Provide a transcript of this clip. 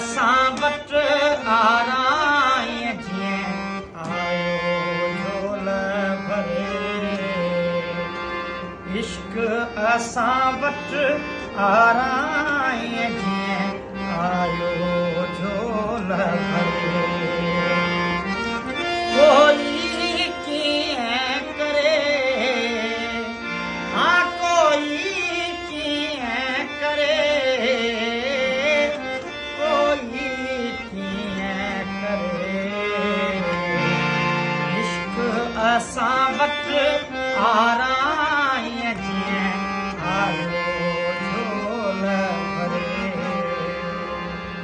असां वटि आराय जीअं आयो झोल भरे इश्क असां वटि आराय जीअं आयो झोल भरे कोई कीअं करे कोई कीअं करे इश्क असां वटि आराम